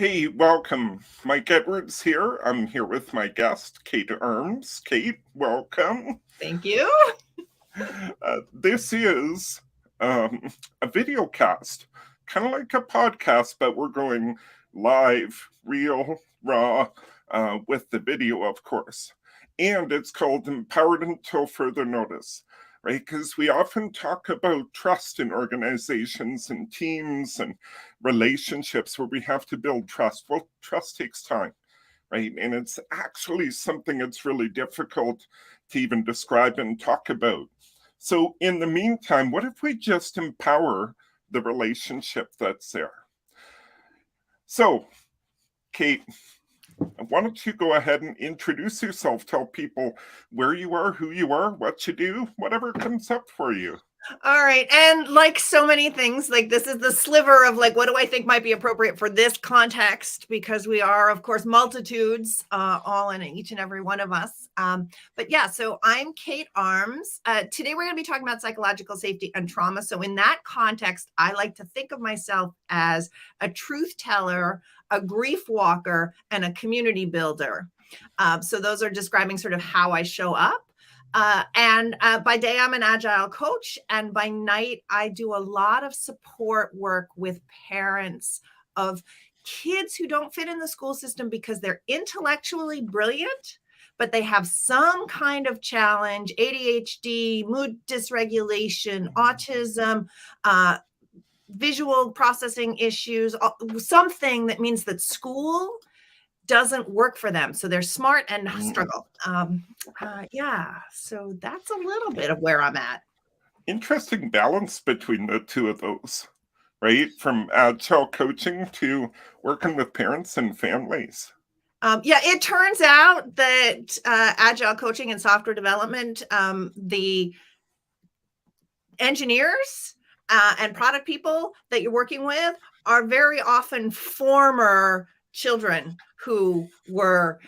Hey, welcome. Mike Edwards here. I'm here with my guest, Kate Arms. Kate, welcome. Thank you. This is a video cast, kind of like a podcast, but we're going live, real, raw, with the video, of course. And it's called Empowered Until Further Notice, right? Because we often talk about trust in organizations and teams and relationships where we have to build trust. Well, trust takes time, right? And it's actually something that's really difficult to even describe and talk about. So in the meantime, what if we just empower the relationship that's there? So, Kate, why don't you go ahead and introduce yourself, tell people where you are, who you are, what you do, whatever comes up for you. All right. And like so many things, like this is the sliver of like, what do I think might be appropriate for this context? Because we are, of course, multitudes, all in each and every one of us. But yeah, so I'm Kate Arms. Today, we're going to be talking about psychological safety and trauma. So in that context, I like to think of myself as a truth teller, a grief walker, and a community builder. So those are describing sort of how I show up. And by day, I'm an agile coach. And by night, I do a lot of support work with parents of kids who don't fit in the school system because they're intellectually brilliant, but they have some kind of challenge, ADHD, mood dysregulation, autism, visual processing issues, something that means that school doesn't work for them. So they're smart and struggle. Yeah, so that's a little bit of where I'm at. Interesting balance between the two of those, right? From agile coaching to working with parents and families. Yeah, it turns out that agile coaching and software development, the engineers and product people that you're working with are very often former children who were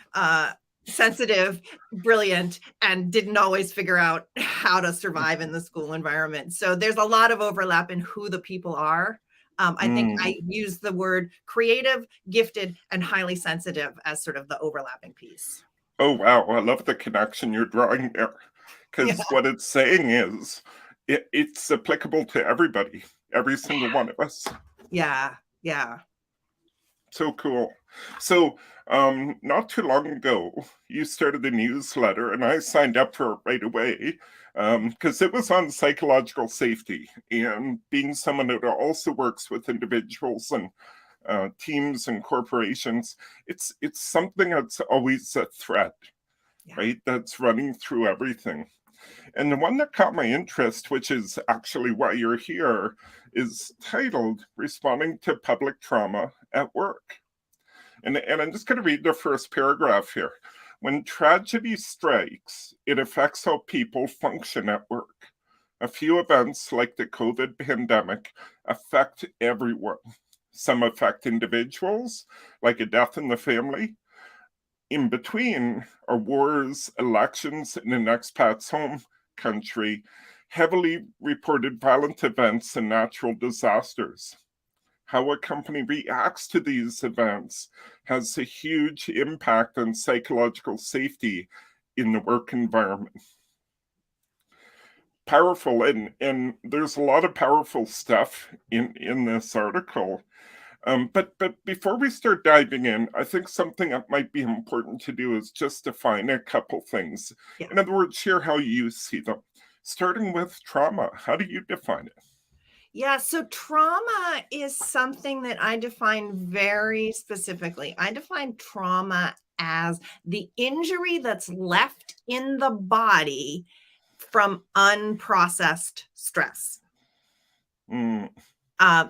sensitive, brilliant, and didn't always figure out how to survive in the school environment. So there's a lot of overlap in who the people are. I think I use the word creative, gifted, and highly sensitive as sort of the overlapping piece. Oh, wow. I love the connection you're drawing there. Because what it's saying is it's applicable to everybody, every single one of us. Yeah. So cool. So not too long ago, you started a newsletter and I signed up for it right away because it was on psychological safety and being someone that also works with individuals and teams and corporations. It's something that's always a thread, right? That's running through everything. And the one that caught my interest, which is actually why you're here, is titled Responding to Public Trauma at Work. And I'm just going to read the first paragraph here. When tragedy strikes, it affects how people function at work. A few events like the COVID pandemic affect everyone. Some affect individuals, like a death in the family. In between are wars, elections in an expat's home country, heavily reported violent events, and natural disasters. How a company reacts to these events has a huge impact on psychological safety in the work environment. Powerful, and there's a lot of powerful stuff in this article. But before we start diving in, I think something that might be important to do is just define a couple things. Yeah. In other words, share how you see them. Starting with trauma, how do you define it? Yeah, so trauma is something that I define very specifically. I define trauma as the injury that's left in the body from unprocessed stress.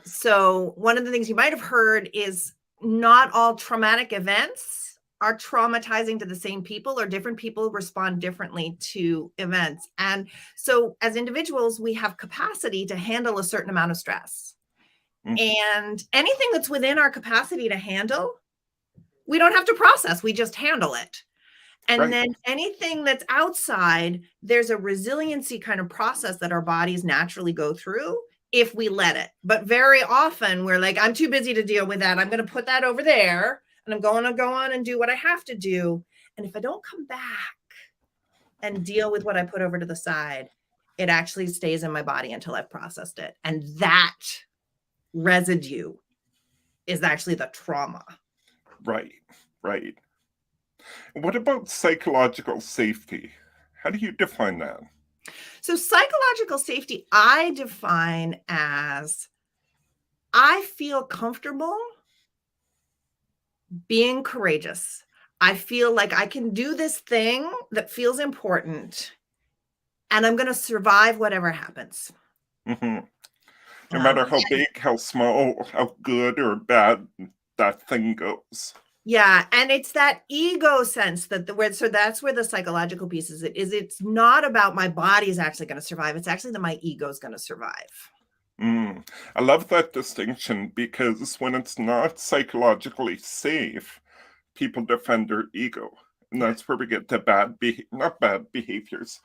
So one of the things you might have heard is not all traumatic events are traumatizing to the same people, or different people respond differently to events. And so as individuals, we have capacity to handle a certain amount of stress. And anything that's within our capacity to handle, we don't have to process, we just handle it. And then anything that's outside, there's a resiliency kind of process that our bodies naturally go through if we let it. But very often we're like, I'm too busy to deal with that. I'm going to put that over there and I'm going to go on and do what I have to do. And if I don't come back and deal with what I put over to the side, it actually stays in my body until I've processed it. And that residue is actually the trauma. Right, right. What about psychological safety? How do you define that? So psychological safety, I define as I feel comfortable being courageous. I feel like I can do this thing that feels important and I'm going to survive whatever happens. Mm-hmm. No matter how big, how small, how good or bad that thing goes. Yeah. And it's that ego sense that so that's where the psychological piece is. It's not about my body's actually going to survive. It's actually that my ego is going to survive. I love that distinction, because when it's not psychologically safe, people defend their ego. And that's where we get the not bad behaviors,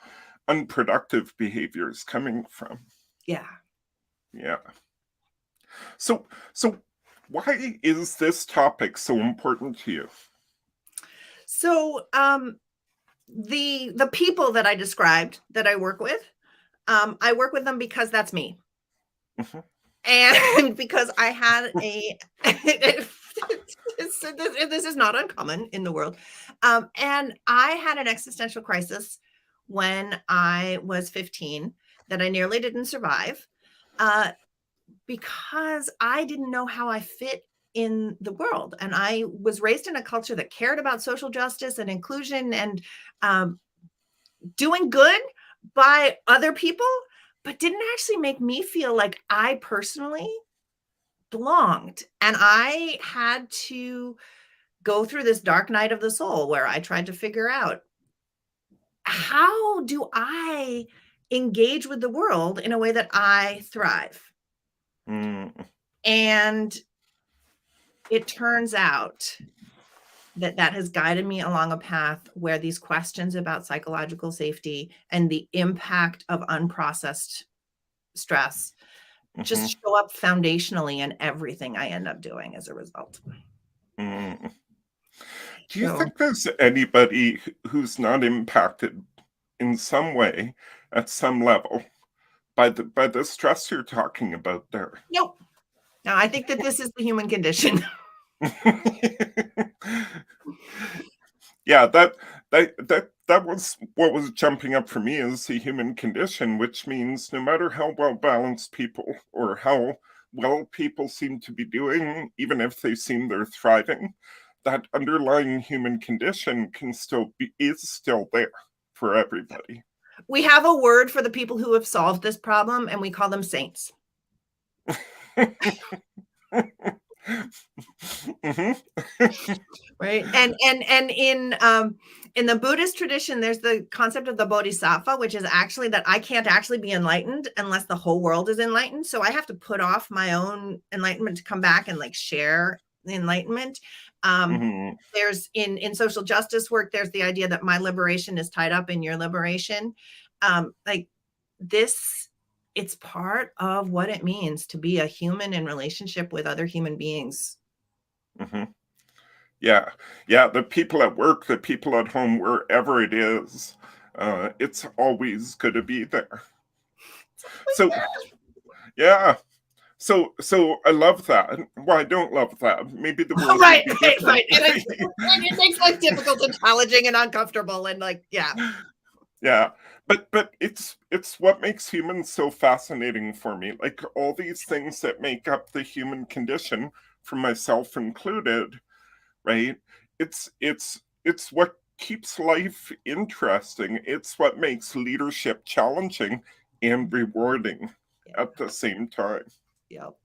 unproductive behaviors coming from. Yeah. Yeah. So why is this topic so important to you? So the people that I described that I work with them because that's me. Mm-hmm. And because I had this is not uncommon in the world. And I had an existential crisis when I was 15 that I nearly didn't survive because I didn't know how I fit in the world. And I was raised in a culture that cared about social justice and inclusion and doing good by other people, but didn't actually make me feel like I personally belonged. And I had to go through this dark night of the soul where I tried to figure out, how do I engage with the world in a way that I thrive? And it turns out that has guided me along a path where these questions about psychological safety and the impact of unprocessed stress just show up foundationally in everything I end up doing as a result. Do you think there's anybody who's not impacted in some way at some level by the stress you're talking about there? Nope. No, I think that this is the human condition. Yeah, that was what was jumping up for me, is the human condition, which means no matter how well balanced people or how well people seem to be doing, even if they seem they're thriving, that underlying human condition is still there for everybody. We have a word for the people who have solved this problem, and we call them saints. Right. And in the Buddhist tradition, there's the concept of the bodhisattva, which is actually that I can't actually be enlightened unless the whole world is enlightened. So I have to put off my own enlightenment to come back and like share the enlightenment. There's in social justice work, there's the idea that my liberation is tied up in your liberation. Like this, it's part of what it means to be a human in relationship with other human beings. Yeah. The people at work, the people at home, wherever it is, it's always going to be there. So, yeah. So I love that. Well, I don't love that. Maybe the world right. And it makes life difficult and challenging and uncomfortable and like, yeah. Yeah. But it's what makes humans so fascinating for me. Like all these things that make up the human condition, for myself included, right? It's what keeps life interesting. It's what makes leadership challenging and rewarding at the same time. Yep.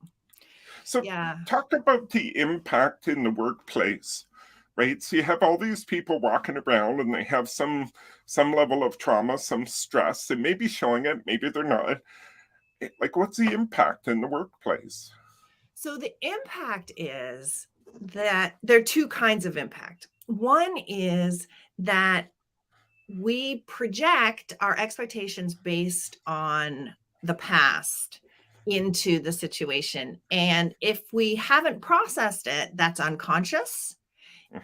So talk about the impact in the workplace, right? So you have all these people walking around and they have some level of trauma, some stress. They may be showing it, maybe they're not. Like, what's the impact in the workplace? So the impact is that there are two kinds of impact. One is that we project our expectations based on the past into the situation. And if we haven't processed it, that's unconscious.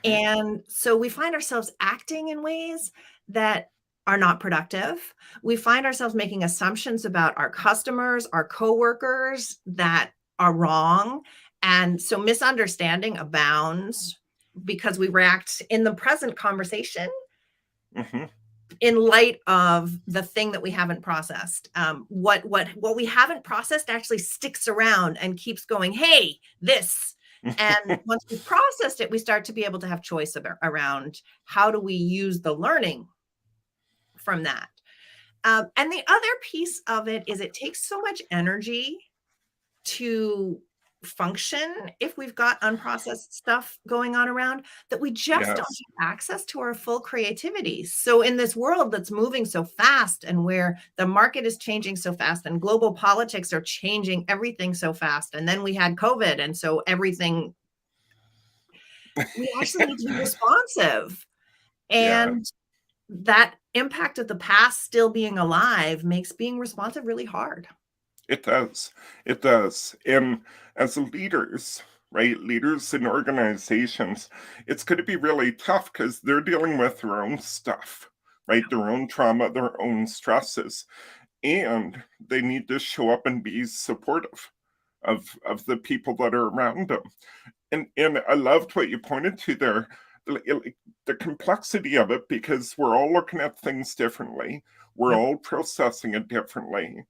And so we find ourselves acting in ways that are not productive. We find ourselves making assumptions about our customers, our coworkers that are wrong. And so misunderstanding abounds because we react in the present conversation in light of the thing that we haven't processed. What we haven't processed actually sticks around and keeps going, hey, this. And once we've processed it, we start to be able to have choice around how do we use the learning from that. And the other piece of it is it takes so much energy to function if we've got unprocessed stuff going on around that we just don't have access to our full creativity. So in this world that's moving so fast and where the market is changing so fast and global politics are changing everything so fast, and then we had COVID, and so everything, we actually need to be responsive. And that impact of the past still being alive makes being responsive really hard. It does. It does. And as leaders, right, leaders in organizations, it's going to be really tough because they're dealing with their own stuff, right? Their own trauma, their own stresses. And they need to show up and be supportive of the people that are around them. And I loved what you pointed to there, the complexity of it, because we're all looking at things differently. We're all processing it differently.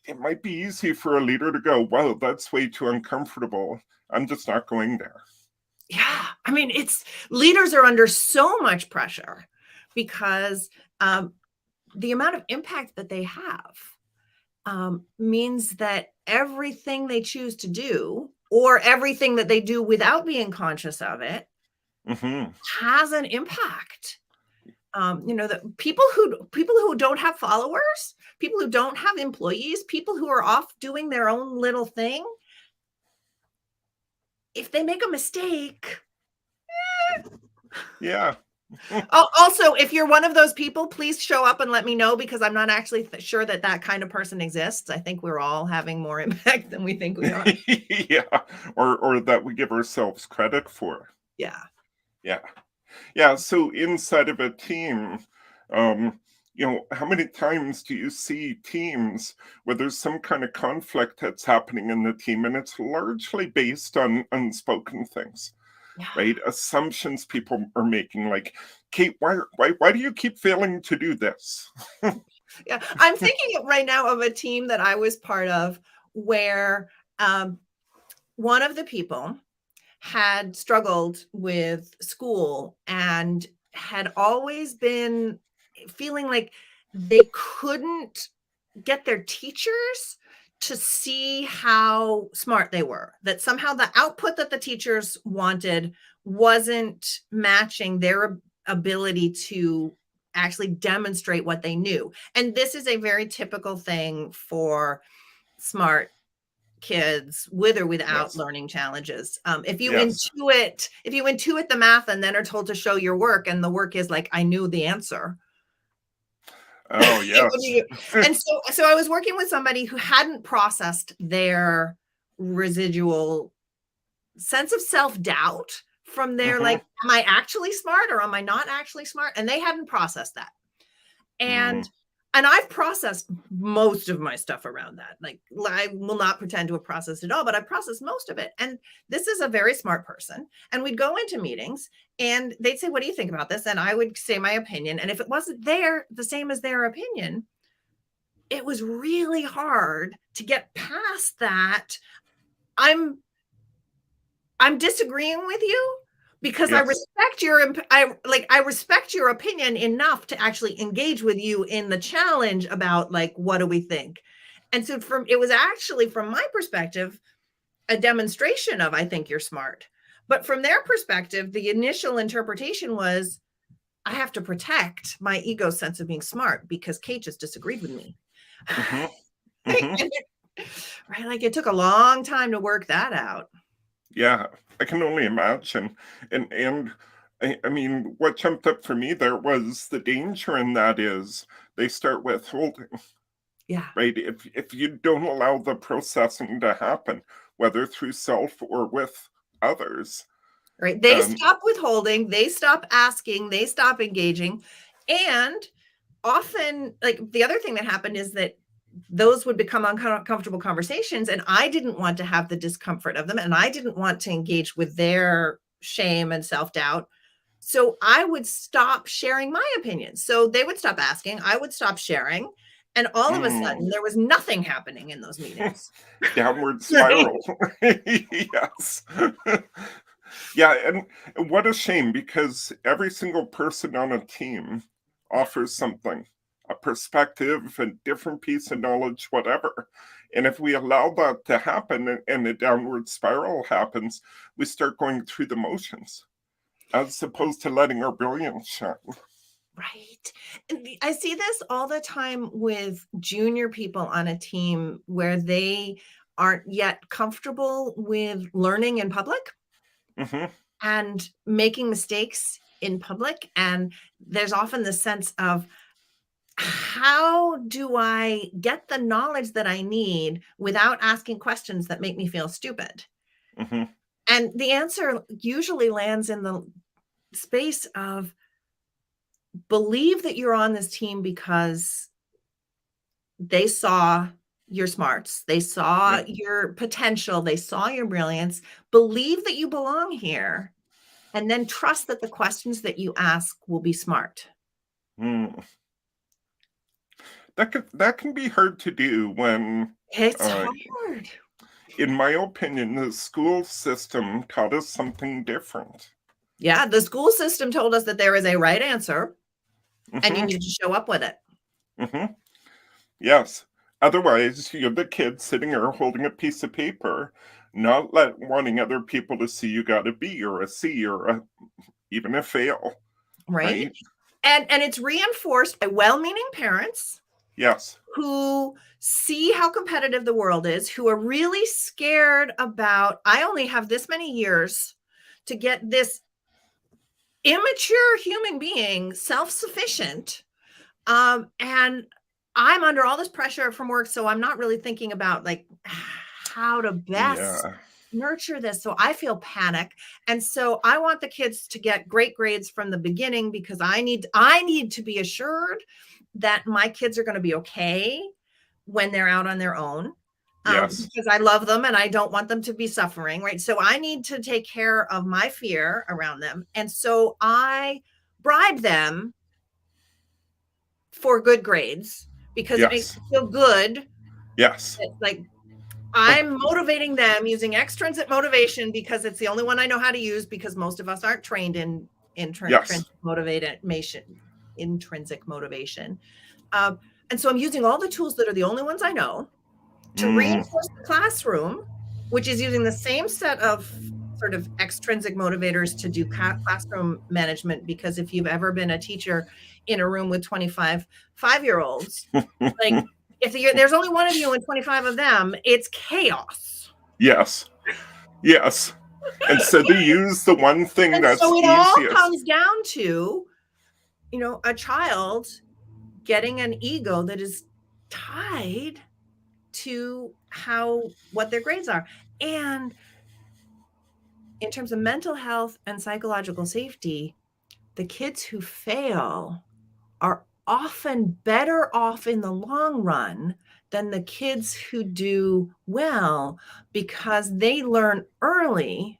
It might be easy for a leader to go, wow, that's way too uncomfortable. I'm just not going there. Yeah. I mean, leaders are under so much pressure because the amount of impact that they have means that everything they choose to do, or everything that they do without being conscious of it, has an impact. The people who don't have followers, people who don't have employees, people who are off doing their own little thing, if they make a mistake, Also, if you're one of those people, please show up and let me know, because I'm not actually sure that kind of person exists. I think we're all having more impact than we think we are. Or that we give ourselves credit for. Yeah. So inside of a team, how many times do you see teams where there's some kind of conflict that's happening in the team, and it's largely based on unspoken things, right? Assumptions people are making, like, Kate, why do you keep failing to do this? I'm thinking right now of a team that I was part of where one of the people had struggled with school and had always been feeling like they couldn't get their teachers to see how smart they were, that somehow the output that the teachers wanted wasn't matching their ability to actually demonstrate what they knew. And this is a very typical thing for smart kids with or without learning challenges. If you intuit the math and then are told to show your work, and the work is like, I knew the answer. Oh, yes. And so I was working with somebody who hadn't processed their residual sense of self-doubt from their like, am I actually smart or am I not actually smart? And they hadn't processed that. And I've processed most of my stuff around that. Like, I will not pretend to have processed it all, but I've processed most of it. And this is a very smart person. And we'd go into meetings and they'd say, what do you think about this? And I would say my opinion. And if it wasn't the same as their opinion, it was really hard to get past that. I'm disagreeing with you, because I respect I respect your opinion enough to actually engage with you in the challenge about, like, what do we think? And so it was actually, from my perspective, a demonstration of, I think you're smart. But from their perspective, the initial interpretation was, I have to protect my ego sense of being smart because Kate just disagreed with me. Right? Like, it took a long time to work that out. Yeah, I can only imagine. And I mean, what jumped up for me there was the danger in that is they start withholding. Yeah. right? If you don't allow the processing to happen, whether through self or with others. Right. They stop withholding, they stop asking, they stop engaging. And often, like, the other thing that happened is that those would become uncomfortable conversations, and I didn't want to have the discomfort of them, and I didn't want to engage with their shame and self-doubt. So I would stop sharing my opinions. So they would stop asking, I would stop sharing, and all of a sudden there was nothing happening in those meetings. Downward spiral. Yes. Yeah, and what a shame, because every single person on a team offers something, a perspective, a different piece of knowledge, whatever. And if we allow that to happen and the downward spiral happens, we start going through the motions as opposed to letting our brilliance shine. Right. And I see this all the time with junior people on a team where they aren't yet comfortable with learning in public and making mistakes in public. And there's often the sense of, how do I get the knowledge that I need without asking questions that make me feel stupid? And the answer usually lands in the space of, believe that you're on this team because they saw your smarts, they saw your potential, they saw your brilliance. Believe that you belong here, and then trust that the questions that you ask will be smart. That can be hard to do when It's hard. In my opinion, the school system taught us something different. Yeah, the school system told us that there is a right answer, and you need to show up with it. Yes. Otherwise, you're the kid sitting there holding a piece of paper, not wanting other people to see you got a B or a C or even a fail. Right? And it's reinforced by well-meaning parents. Yes. Who see how competitive the world is, who are really scared about, I only have this many years to get this immature human being self-sufficient. And I'm under all this pressure from work, so I'm not really thinking about like how to best nurture this. So I feel panic. And so I want the kids to get great grades from the beginning, because I need to be assured that my kids are going to be okay when they're out on their own. Because I love them and I don't want them to be suffering, right? So I need to take care of my fear around them. And so I bribe them for good grades because it makes me feel good. Yes. It's like, I'm motivating them using extrinsic motivation because it's the only one I know how to use, because most of us aren't trained in intrinsic motivation. And so I'm using all the tools that are the only ones I know to reinforce the classroom, which is using the same set of sort of extrinsic motivators to do classroom management. Because if you've ever been a teacher in a room with 25 5-year-olds, like, if there's only one of you and 25 of them, it's chaos. Yes. And so they use the one thing that's so it easiest. all comes down to, a child getting an ego that is tied to what their grades are. And in terms of mental health and psychological safety, the kids who fail are often better off in the long run than the kids who do well, because they learn early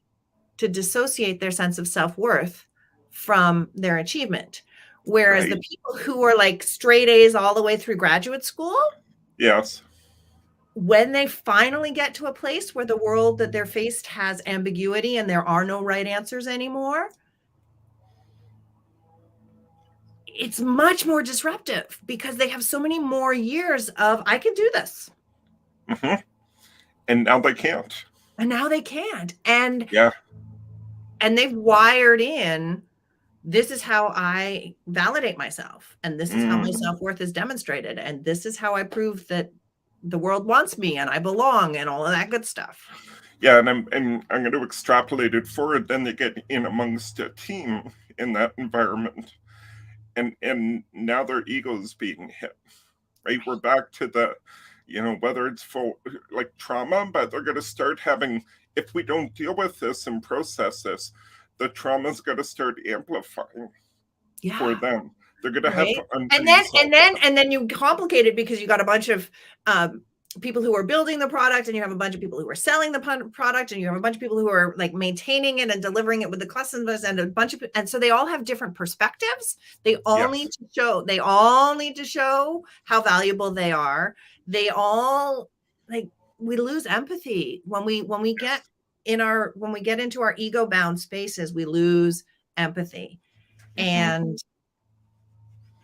to dissociate their sense of self-worth from their achievement. Whereas the people who are like straight A's all the way through graduate school, when they finally get to a place where the world that they're faced has ambiguity and there are no right answers anymore, it's much more disruptive because they have so many more years of, I can do this. And now they can't. And they've wired in, this is how I validate myself. And this is how my self-worth is demonstrated. And this is how I prove that the world wants me and I belong and all of that good stuff. Yeah, and I'm going to extrapolate it forward. Then they get in amongst a team in that environment. And now their ego is being hit, right? We're back to the, whether it's full like trauma, but they're going to start having, if we don't deal with this and process this, the trauma's going to start amplifying for them. They're going to have and then you complicate it because you got a bunch of people who are building the product, and you have a bunch of people who are selling the product, and you have a bunch of people who are like maintaining it and delivering it with the customers, and and so they all have different perspectives. They all need to show how valuable they are. They all, like, we lose empathy when we get into our ego bound spaces. We lose empathy. And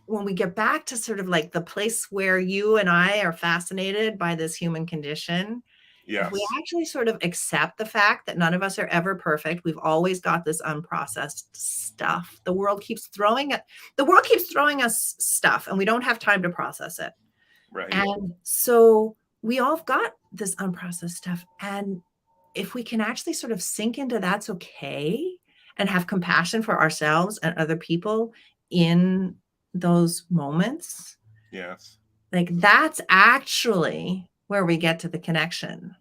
when we get back to sort of like the place where you and I are fascinated by this human condition, if we actually sort of accept the fact that none of us are ever perfect, we've always got this unprocessed stuff. The world keeps throwing us stuff, and we don't have time to process it. Right. And so we all got this unprocessed stuff. And if we can actually sort of sink into that's okay and have compassion for ourselves and other people in those moments, like, that's actually where we get to the connection.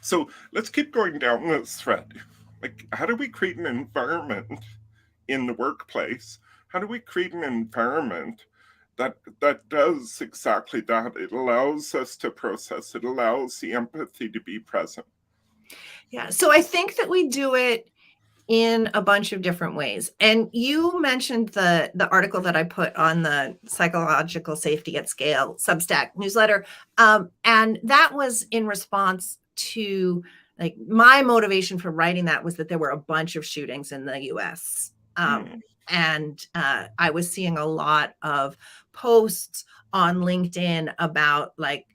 So let's keep going down this thread. Like, how do we create an environment in the workplace? How do we create an environment that does exactly that? It allows us to process. It allows the empathy to be present. Yeah. So I think that we do it in a bunch of different ways. And you mentioned the article that I put on the Psychological Safety at Scale Substack newsletter. And that was in response to, like, my motivation for writing that was that there were a bunch of shootings in the US. And I was seeing a lot of posts on LinkedIn about, like,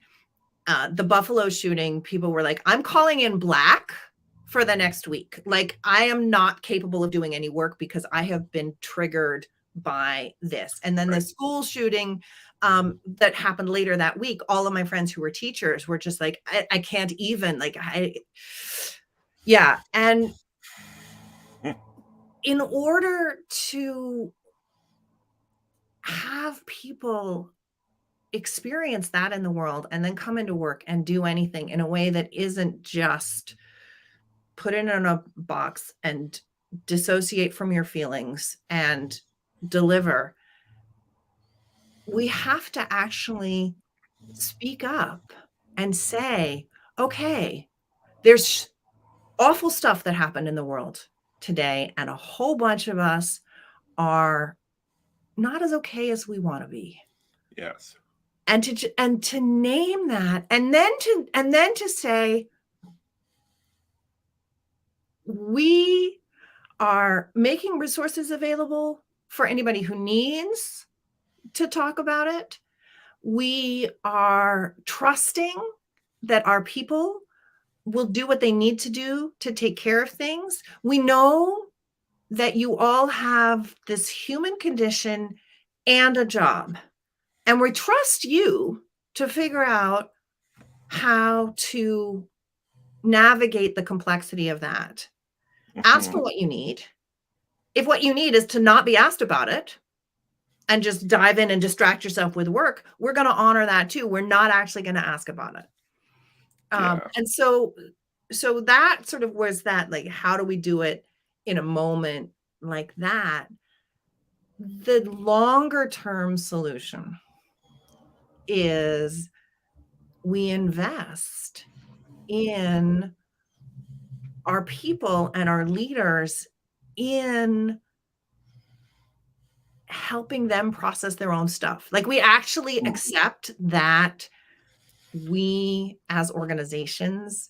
the Buffalo shooting. People were like, I'm calling in Black for the next week. Like, I am not capable of doing any work because I have been triggered by this. And then the school shooting that happened later that week, all of my friends who were teachers were just like, I can't even, like, And in order to have people experience that in the world and then come into work and do anything in a way that isn't just put it in a box and dissociate from your feelings and deliver, we have to actually speak up and say, okay, there's awful stuff that happened in the world today, and a whole bunch of us are not as okay as we want to be. Yes. And to name that, and then to say, we are making resources available for anybody who needs to talk about it. We are trusting that our people will do what they need to do to take care of things. We know that you all have this human condition and a job, and we trust you to figure out how to navigate the complexity of that. Ask for what you need. If what you need is to not be asked about it and just dive in and distract yourself with work, we're going to honor that too. We're not actually going to ask about it. And so that sort of was that, like, how do we do it in a moment like that? The longer term solution is we invest in our people and our leaders in helping them process their own stuff. Like, we actually accept that we as organizations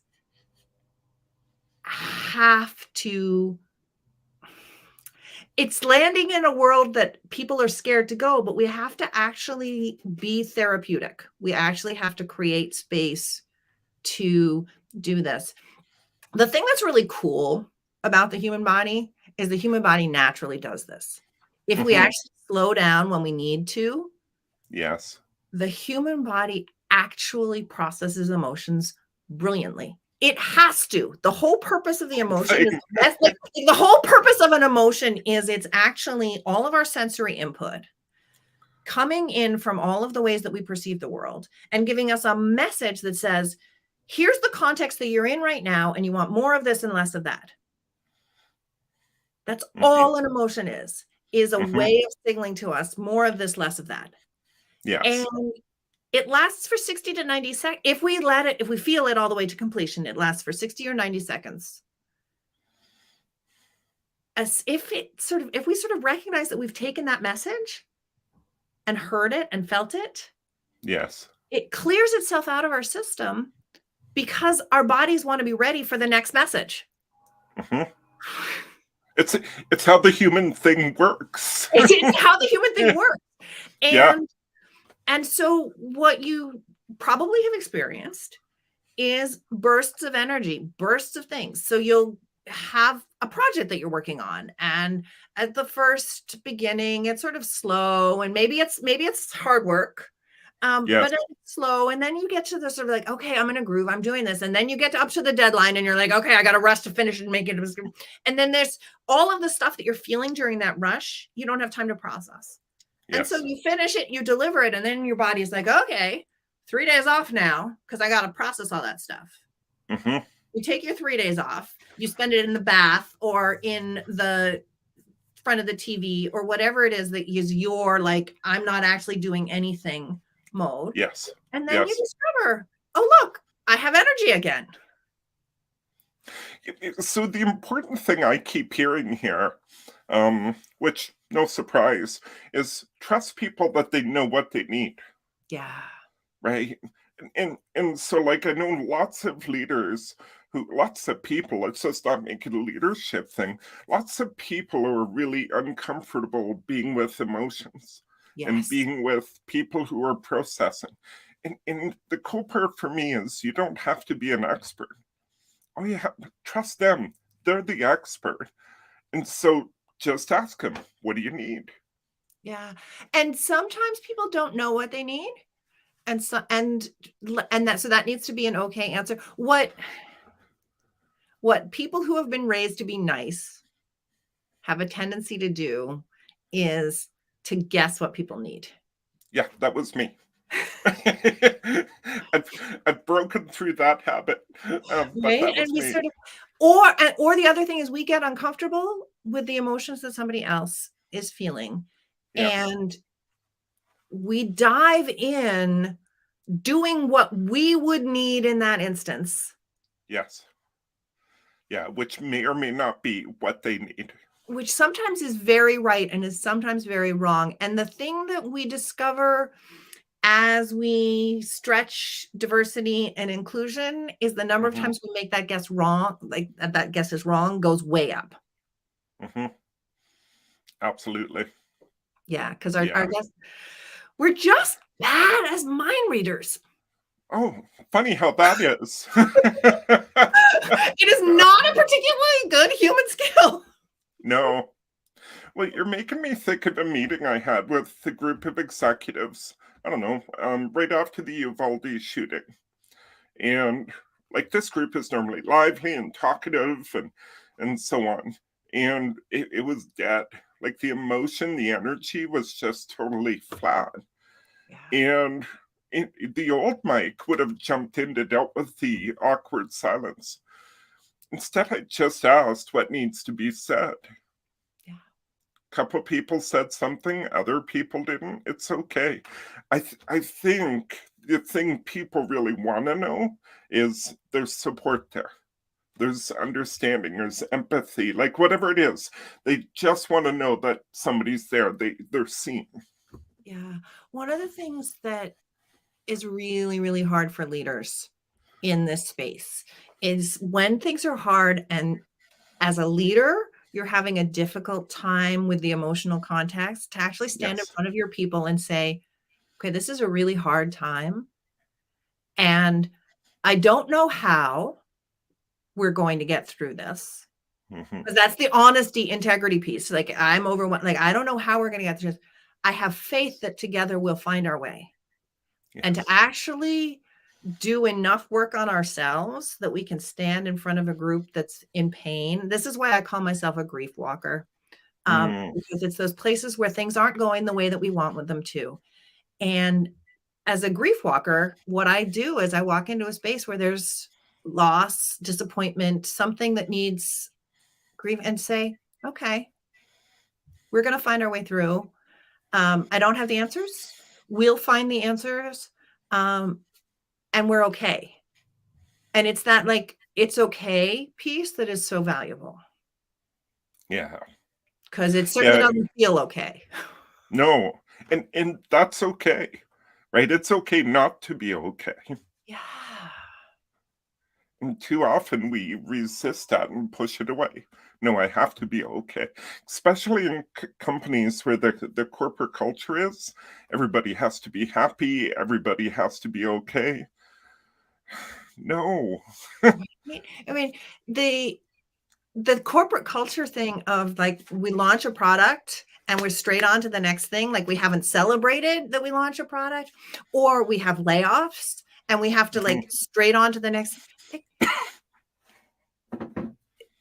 have to, it's landing in a world that people are scared to go, but we have to actually be therapeutic. We actually have to create space to do this. The thing that's really cool about the human body is the human body naturally does this. If we actually slow down when we need to, the human body actually processes emotions brilliantly. It has to. The whole purpose of the emotion is, the whole purpose of an emotion is, it's actually all of our sensory input coming in from all of the ways that we perceive the world and giving us a message that says, here's the context that you're in right now, and you want more of this and less of that. That's all an emotion is a way of signaling to us more of this, less of that. Yes. And it lasts for 60 to 90 seconds. If we feel it all the way to completion, it lasts for 60 or 90 seconds. As if we sort of recognize that we've taken that message and heard it and felt it. Yes. It clears itself out of our system because our bodies want to be ready for the next message. It's how the human thing works. It's how the human thing works. And so what you probably have experienced is bursts of energy, bursts of things. So you'll have a project that you're working on, and at the first beginning, it's sort of slow, and maybe it's hard work. But it's slow, and then you get to the sort of like, okay, I'm in a groove, I'm doing this, and then you get up to the deadline, and you're like, okay, I got to rush to finish and make it. And then there's all of the stuff that you're feeling during that rush, you don't have time to process. Yes. And so you finish it, you deliver it, and then your body's like, okay, 3 days off now because I got to process all that stuff. You take your 3 days off, you spend it in the bath or in the front of the TV or whatever it is that is your like, I'm not actually doing anything mode. Yes. And then you discover, oh, look, I have energy again. So the important thing I keep hearing here, which no surprise, is trust people that they know what they need. Yeah. Right. And so like I know lots of leaders lots of people, let's just not make it a leadership thing. Lots of people are really uncomfortable being with emotions. Yes. And being with people who are processing. And the cool part for me is you don't have to be an expert. Oh, you have to trust them. They're the expert. And so just ask them, what do you need? Yeah. And sometimes people don't know what they need. And so that needs to be an okay answer. What people who have been raised to be nice have a tendency to do is to guess what people need. Yeah, that was me. I've broken through that habit. Right? And we sort of, or the other thing is we get uncomfortable with the emotions that somebody else is feeling. Yes. And we dive in doing what we would need in that instance. Yes. Yeah, which may or may not be what they need. Which sometimes is very right and is sometimes very wrong. And the thing that we discover as we stretch diversity and inclusion is the number of times we make that guess wrong, like that guess is wrong, goes way up. Absolutely. Yeah, because our guess, we're just bad as mind readers. Oh, funny how that is. It is not a particularly good human skill. No. Well, you're making me think of a meeting I had with a group of executives, I don't know, right after the Uvalde shooting. And like this group is normally lively and talkative and so on. And it was dead. Like the emotion, the energy was just totally flat. Yeah. And the old Mike would have jumped in to dealt with the awkward silence. Instead, I just asked what needs to be said. Yeah. A couple of people said something, other people didn't. It's okay. I think the thing people really want to know is there's support there. There's understanding, there's empathy, like whatever it is. They just want to know that somebody's there. They're seen. Yeah. One of the things that is really, really hard for leaders in this space is when things are hard and as a leader, you're having a difficult time with the emotional context to actually stand in front of your people and say, okay, this is a really hard time. And I don't know how we're going to get through this. Because that's the honesty, integrity piece. Like I'm overwhelmed. Like, I don't know how we're going to get through this. I have faith that together we'll find our way. Yes. And to actually do enough work on ourselves that we can stand in front of a group that's in pain. This is why I call myself a grief walker, Because it's those places where things aren't going the way that we want them to. And as a grief walker, what I do is I walk into a space where there's loss, disappointment, something that needs grief, and say, okay, we're going to find our way through. I don't have the answers. We'll find the answers. And we're okay. And it's that like, it's okay piece that is so valuable. Yeah. Because it certainly doesn't feel okay. No. And that's okay, right? It's okay not to be okay. Yeah. And too often we resist that and push it away. No, I have to be okay. Especially in companies where the corporate culture is, everybody has to be happy, everybody has to be okay. No. I mean, the corporate culture thing of like, we launch a product and we're straight on to the next thing. Like, we haven't celebrated that we launch a product, or we have layoffs and we have to like straight on to the next.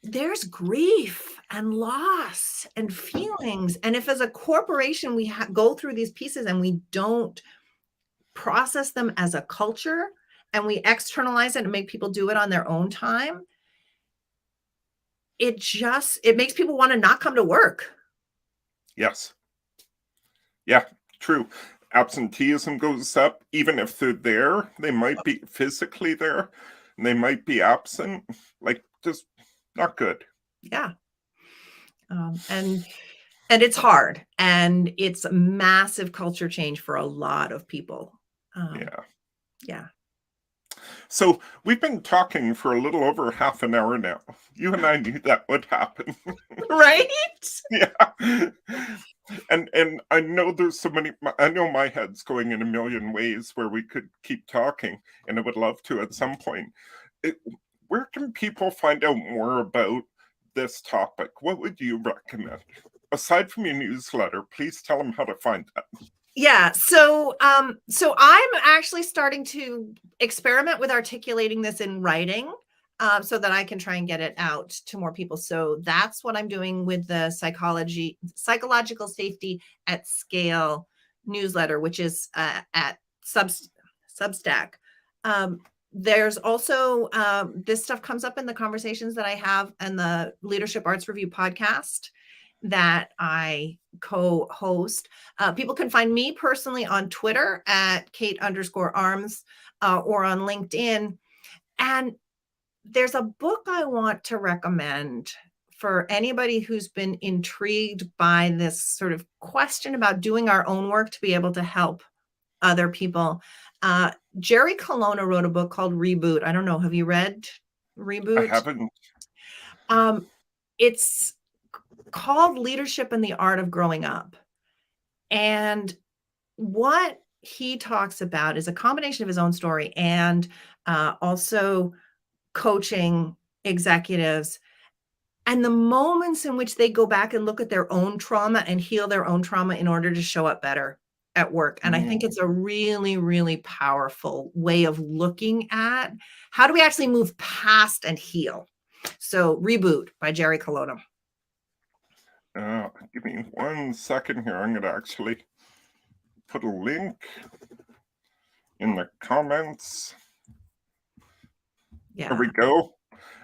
There's grief and loss and feelings. And if as a corporation, we go through these pieces and we don't process them as a culture and we externalize it and make people do it on their own time, it makes people want to not come to work. Yes. Yeah, true. Absenteeism goes up. Even if they're there, they might be physically there, and they might be absent. Like, just not good. Yeah. And it's hard, and it's a massive culture change for a lot of people. Yeah. So we've been talking for a little over half an hour now. You and I knew that would happen. Right? Yeah. And I know there's so many, I know my head's going in a million ways where we could keep talking, and I would love to at some point. Where can people find out more about this topic? What would you recommend? Aside from your newsletter, please tell them how to find that. Yeah. So I'm actually starting to experiment with articulating this in writing, so that I can try and get it out to more people. So that's what I'm doing with the psychological safety at scale newsletter, which is at Substack. There's also this stuff comes up in the conversations that I have in the Leadership Arts Review podcast that I co-host. People can find me personally on Twitter at Kate_Arms, or on LinkedIn. And there's a book I want to recommend for anybody who's been intrigued by this sort of question about doing our own work to be able to help other people. Jerry Colonna wrote a book called Reboot. I don't know. Have you read Reboot? I haven't. It's called Leadership and the Art of Growing Up. And what he talks about is a combination of his own story and also coaching executives and the moments in which they go back and look at their own trauma and heal their own trauma in order to show up better at work. And I think it's a really, really powerful way of looking at how do we actually move past and heal. So Reboot by Jerry Colonna. Give me 1 second here. I'm going to actually put a link in the comments. Yeah. There we go.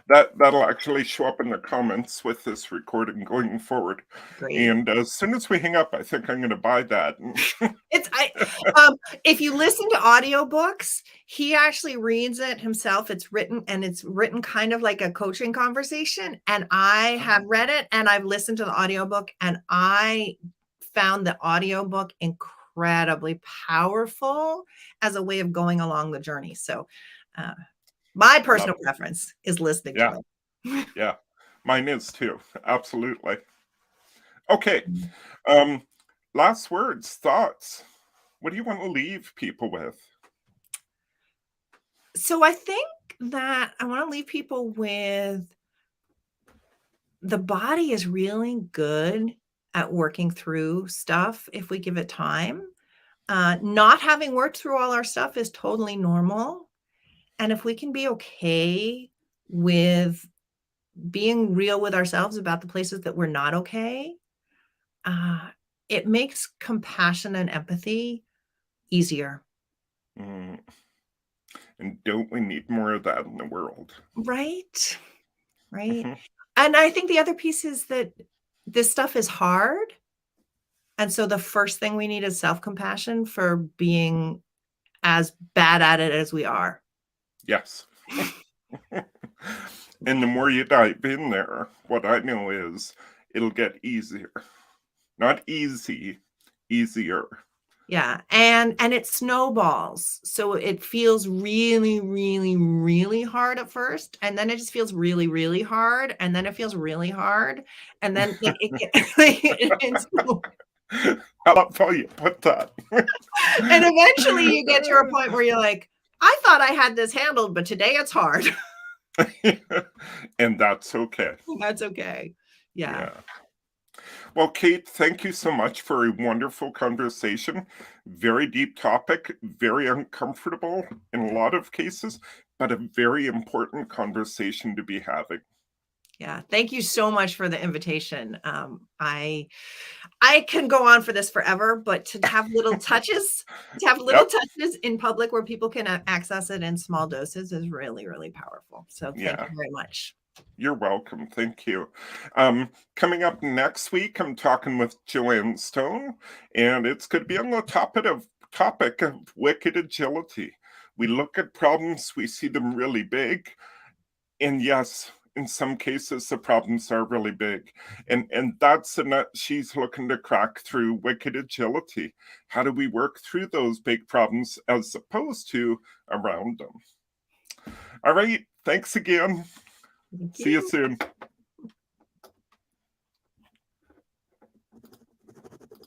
That'll actually show up in the comments with this recording going forward. Great. And as soon as we hang up, I think I'm going to buy that. If you listen to audiobooks, he actually reads it himself. It's written kind of like a coaching conversation. And I have read it and I've listened to the audiobook, and I found the audiobook incredibly powerful as a way of going along the journey. So, my personal preference is listening to it. Yeah, mine is too. Absolutely. Okay. Last words, thoughts. What do you want to leave people with? So I think that I want to leave people with the body is really good at working through stuff if we give it time. Not having worked through all our stuff is totally normal. And if we can be okay with being real with ourselves about the places that we're not okay, it makes compassion and empathy easier. Mm. And don't we need more of that in the world? Right. Right. Mhm. And I think the other piece is that this stuff is hard. And so the first thing we need is self-compassion for being as bad at it as we are. Yes. And the more you dive in there, what I know is it'll get easier. Not easy, easier. Yeah. And it snowballs. So it feels really, really, really hard at first. And then it just feels really, really hard. And then it feels really hard. And then like it's I love how you put that. and eventually you get to a point where you're like, I thought I had this handled, but today it's hard. And that's okay. That's okay. Yeah. Well, Kate, thank you so much for a wonderful conversation. Very deep topic, very uncomfortable in a lot of cases, but a very important conversation to be having. Yeah. Thank you so much for the invitation. I can go on for this forever, but to have little touches, in public where people can access it in small doses is really, really powerful. So thank you very much. You're welcome. Thank you. Coming up next week, I'm talking with Joanne Stone, and it's going to be on the topic of wicked agility. We look at problems, we see them really big, and yes, in some cases the problems are really big, and that's the nut she's looking to crack through wicked agility. How do we work through those big problems as opposed to around them? All right, thanks again. See you soon.